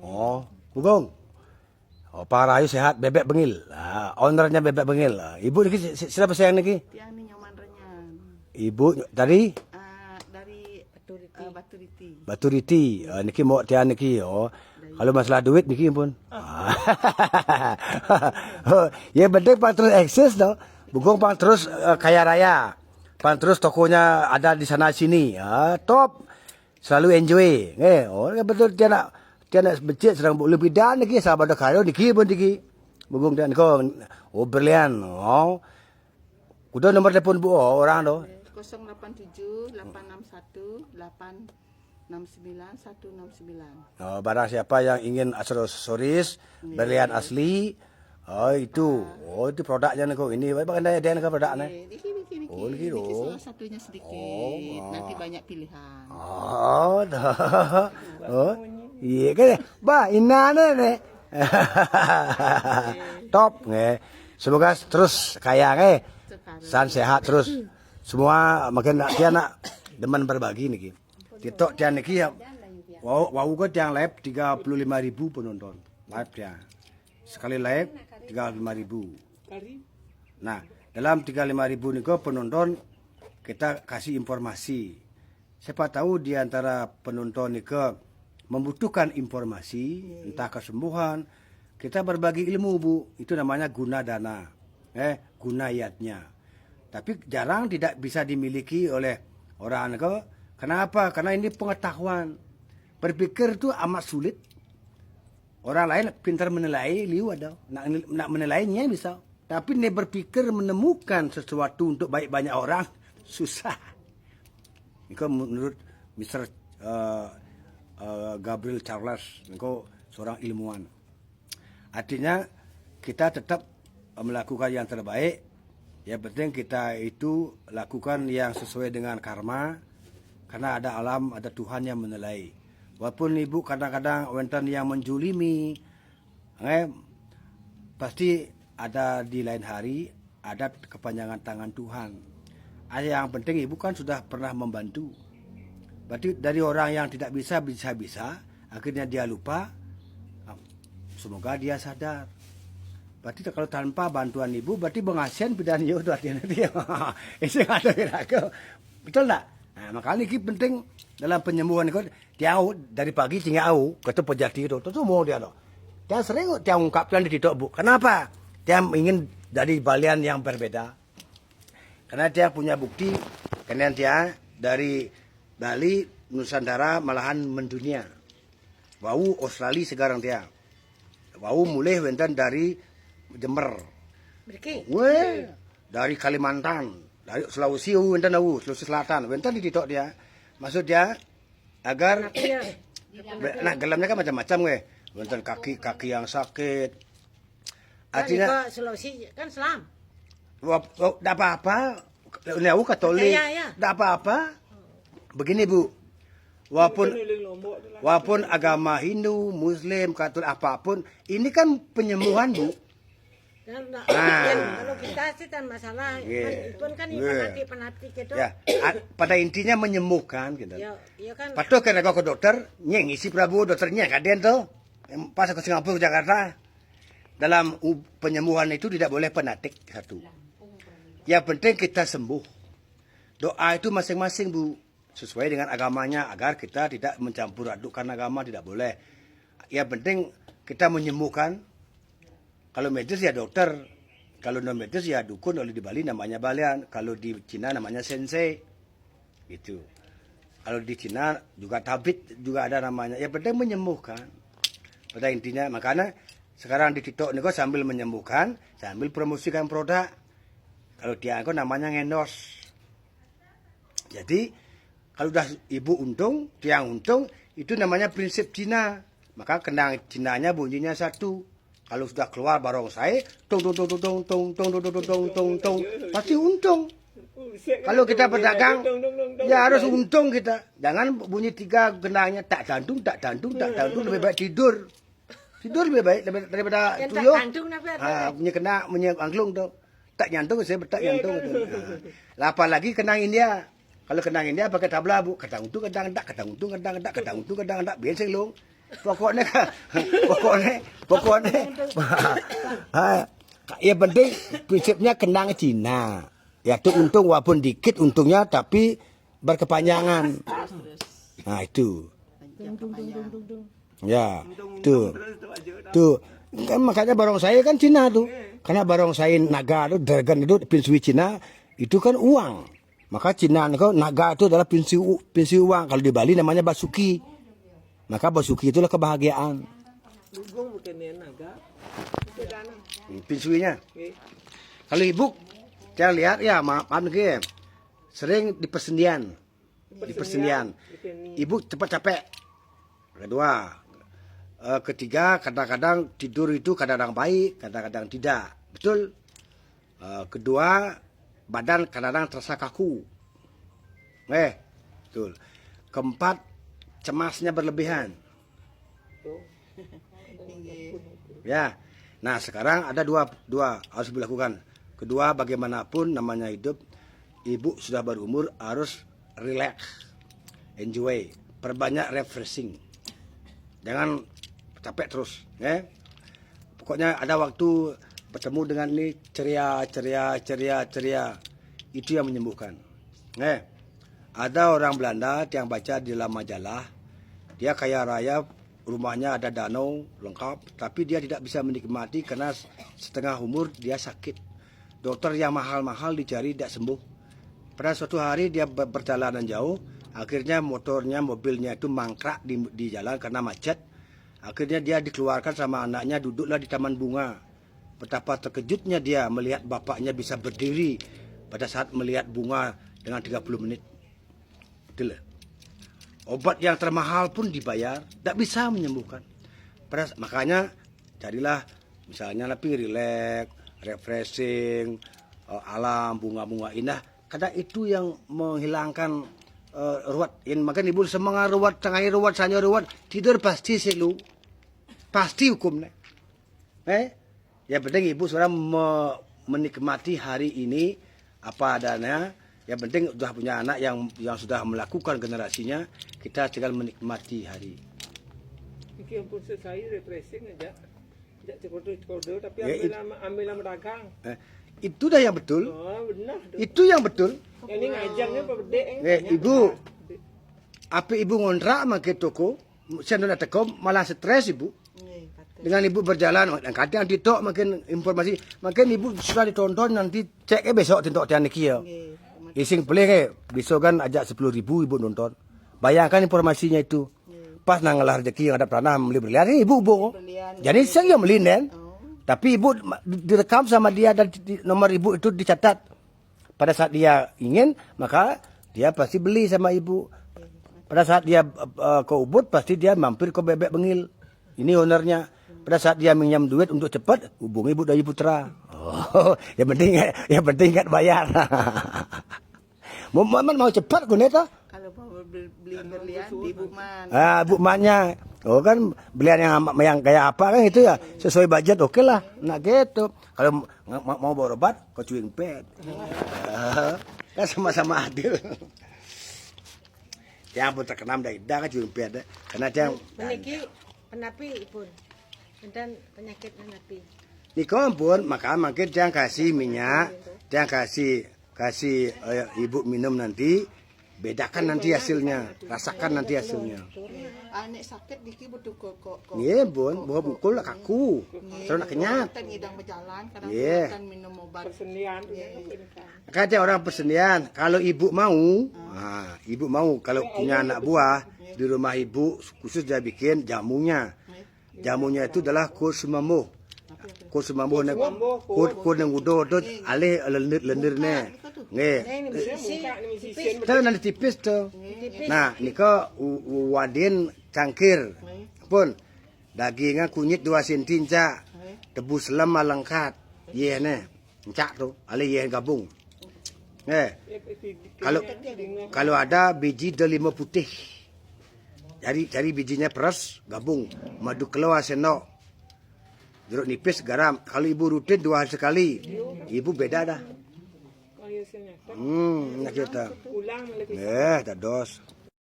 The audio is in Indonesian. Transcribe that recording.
Oh, Bugong. Oh, Pak Rayu sehat, Bebek Bengil. Ownernya Bebek Bengil. Ibu niki siapa sayang niki? Tiang ni nyaman renyan. Ibu dari Dari Baturiti. Baturiti. Niki mau tiang niki. Oh, kalau masalah duit niki pun. Ya penting Pak terus eksis dong. Bugong Pak terus kaya raya. Pak terus tokonya ada di sana sini. Top. Selalu enjoy. Oh, betul dia nak becik sedang lebih dan niki sahabat kaya niki pun niki. Bugong dan kau brilian. Oh. Kuda nomor telepon Bu orang tu. 087 861 869 169. Oh, barang siapa yang ingin aksesoris berlian asli, itu produknya kok ini. Bagaimana dia nak produknya? Niki. Oh, niki Niki salah satunya sedikit. Nanti banyak pilihan. Iya kan? Bah, inana ne. Top, semoga terus kaya san sehat terus. Semua makin dia nak demen berbagi niki. TikTok dia niki ya. Wow kok yang live 35.000 penonton. Live dia. Sekali live 35.000. Nah, dalam 35.000 niko penonton kita kasih informasi. Siapa tahu di antara penonton niko membutuhkan informasi, entah kesembuhan, kita berbagi ilmu Bu. Itu namanya guna dana. Guna yatnya. Tapi jarang tidak bisa dimiliki oleh orang niko. Kenapa? Karena ini pengetahuan. Berpikir itu amat sulit. Orang lain pintar menilai, liu ada. Nak menilainya bisa. Tapi ini berpikir menemukan sesuatu untuk baik banyak orang, susah. Ini menurut Mr. Gabriel Charles, ini seorang ilmuwan. Artinya kita tetap melakukan yang terbaik. Yang penting kita itu lakukan yang sesuai dengan karma. Karena ada alam, ada Tuhan yang menilai. Walaupun ibu kadang-kadang wenten yang menjulimi, pasti ada di lain hari, ada kepanjangan tangan Tuhan. Yang penting ibu kan sudah pernah membantu. Berarti dari orang yang tidak bisa, akhirnya dia lupa, semoga dia sadar. Berarti kalau tanpa bantuan ibu, berarti pengasihan pidan yo tu artinya dia. Itu ada kira-kira. Betul tak? Nah, makanya ini penting dalam penyembuhan itu. Dia dari pagi tinggal kata pejati itu mau dia tu. Dia sering dia ungkapkan di TikTok Bu. Kenapa? Dia ingin dari balian yang berbeda. Karena dia punya bukti. Karena dia dari Bali, Nusantara malahan mendunia. Wau Australia sekarang dia. Wau mulai wenten dari Jember. Dari Kalimantan, dari Sulawesi, Sulawesi Selatan, wenten di TikTok dia. Maksud dia agar nah gelamnya kan macam-macam wenten kaki yang sakit. Artinya Sulawesi kan Islam. Tidak apa-apa. Ini aku Katolik. Tidak apa-apa. Begini Bu. Walaupun agama Hindu, Muslim, Katolik apapun, ini kan penyembuhan Bu. Kalau kita sih kan masalah, pun kan penati gitu. Ya, pada intinya menyembuhkan gitu. Ya kan. Patuh kena kau ke dokter, ngisi Prabu dokternya kaden tuh. Pas ke Singapura Jakarta. Dalam penyembuhan itu tidak boleh penatik satu. Yang penting kita sembuh. Doa itu masing-masing Bu, sesuai dengan agamanya agar kita tidak mencampur adukkan agama, tidak boleh. Yang penting kita menyembuhkan. Kalau medis ya dokter, kalau non medis ya dukun. Kalau di Bali namanya balian, kalau di Cina namanya sensei, gitu. Kalau di Cina juga tabib juga ada namanya. Yang penting menyembuhkan. Pada intinya makanya sekarang di TikTok ini sambil menyembuhkan, sambil promosikan produk. Kalau dia namanya ngendos. Jadi kalau udah ibu untung, tiang untung, itu namanya prinsip Cina. Maka kendang Cinanya bunyinya satu. Kalau sudah keluar barongsai, tong pasti untung. Kalau kita berdagang, ya harus untung kita. Jangan bunyi tiga kendangnya tak jantung, lebih baik tidur. Tidur lebih baik daripada tuyul. Punya kena, punya angklung tuh. Tak jantung, saya bertak jantung. Apalagi kendang India. Kalau kendang India pakai tabla Bu, kadang untung, kadang tak, biar selong. Pokoknya yang penting prinsipnya kenang Cina. Ya itu untung walaupun dikit untungnya tapi berkepanjangan. Nah itu. Ya, tuh. Kan makanya barongsai kan Cina tuh. Karena barongsai naga itu dragon itu pinsui Cina itu kan uang. Maka Cina itu naga itu adalah pinsui uang. Kalau di Bali namanya basuki. Maka basuki itulah kebahagiaan. Dugong bukannya naga. Pinsuinya. Kalau ibu saya lihat ya maaf nih sering di persendian. Ibu cepat capek. Kedua, ketiga kadang-kadang tidur itu kadang-kadang baik, kadang-kadang tidak. Betul. Kedua, badan kadang-kadang terasa kaku. Betul. Keempat, cemasnya berlebihan. Ya. Nah, sekarang ada dua harus dilakukan. Kedua, bagaimanapun namanya hidup, ibu sudah berumur harus relax, enjoy, perbanyak refreshing. Jangan capek terus, ya. Pokoknya ada waktu bertemu dengan ini ceria. Itu yang menyembuhkan. Ada orang Belanda yang baca di dalam majalah, dia kaya raya, rumahnya ada danau lengkap, tapi dia tidak bisa menikmati karena setengah umur dia sakit. Dokter yang mahal-mahal dicari tidak sembuh. Pada suatu hari dia berjalanan jauh, akhirnya mobilnya itu mangkrak di jalan karena macet. Akhirnya dia dikeluarkan sama anaknya, duduklah di taman bunga. Betapa terkejutnya dia melihat bapaknya bisa berdiri pada saat melihat bunga dengan 30 menit. Betul. Obat yang termahal pun dibayar, tidak bisa menyembuhkan. Makanya carilah misalnya lebih relax, refreshing, alam, bunga-bunga indah. Karena itu yang menghilangkan ruwet. Makanya ibu semangat ruwet, tengah ruwet, sanya ruwet, tidur pasti selalu. Pasti hukumnya. Yang penting ibu sudah menikmati hari ini apa adanya. Yang penting sudah punya anak yang sudah melakukan generasinya, kita tinggal menikmati hari. Iki ampun selesai refreshing aja. Tidak cekodo tapi ambil dagang. Itu dah yang betul. Oh, benar. Itu yang betul. Ini ngajangnya Pak Bede. Ibu, apa ibu ngontrak make toko, saya nak teko malah stres ibu. Dengan ibu berjalan, kadang ditok makin informasi, makin ibu sudah ditonton nanti cek besok tintok tian iki ya. Ising boleh besok kan ajak 10.000 ibu nonton. Bayangkan informasinya itu. Pas nangalah rezeki yang ada pernah beli berlian, ibu bohong. Jadi saya beli nen. Tapi ibu direkam sama dia dan nomor ibu itu dicatat. Pada saat dia ingin, maka dia pasti beli sama ibu. Pada saat dia ke Ubud, pasti dia mampir ke Bebek Bengil. Ini ownernya. Pada saat dia minjam duit untuk cepat, hubungi Ibu Dayi Putra. Oh, yang penting ingat bayar. Mau cepat kuneta? Kalau mau beli berlian di Bukman. Bukmannya. Oh kan belian yang kayak apa kan itu ya sesuai budget oke lah. Nah gitu. Kalau mau berobat ke cuing pet. Kan sama-sama adil. Yang pun terkenal dari dah kan cuing pet. Karena dia meniki penapi pun. Dan penyakit penapi. Niko pun maka makin jangan kasih minyak, jangan kasih ibu minum nanti, bedakan nanti hasilnya, rasakan nanti hasilnya. Anek sakit diki butuh kok. Iya bun, bawa bukul lah kaku, terus nak kenyat. Kan ngidang berjalan, kadang kan minum obat. Persenian. Kata orang persenian, kalau ibu mau, kalau punya anak buah di rumah ibu khusus dia bikin jamunya. Jamunya itu adalah kursumamu. Kursumamu ni kur nang udo tu alih lendir-lendirne. Nggih. Tahu nanti tipis tu. Nah, niko wadin cangkir. Pun dagingnya kunyit 2 cm cak. Tebus lem lengkat. Ye ne. Cak tu, alih ye gabung. Kalau ada biji delima putih. Cari bijinya peras, gabung, madu kelawar sendok, jeruk nipis, garam. Kalau ibu rutin 2 hari sekali, ibu beda dah. Nak kita. Tak dos.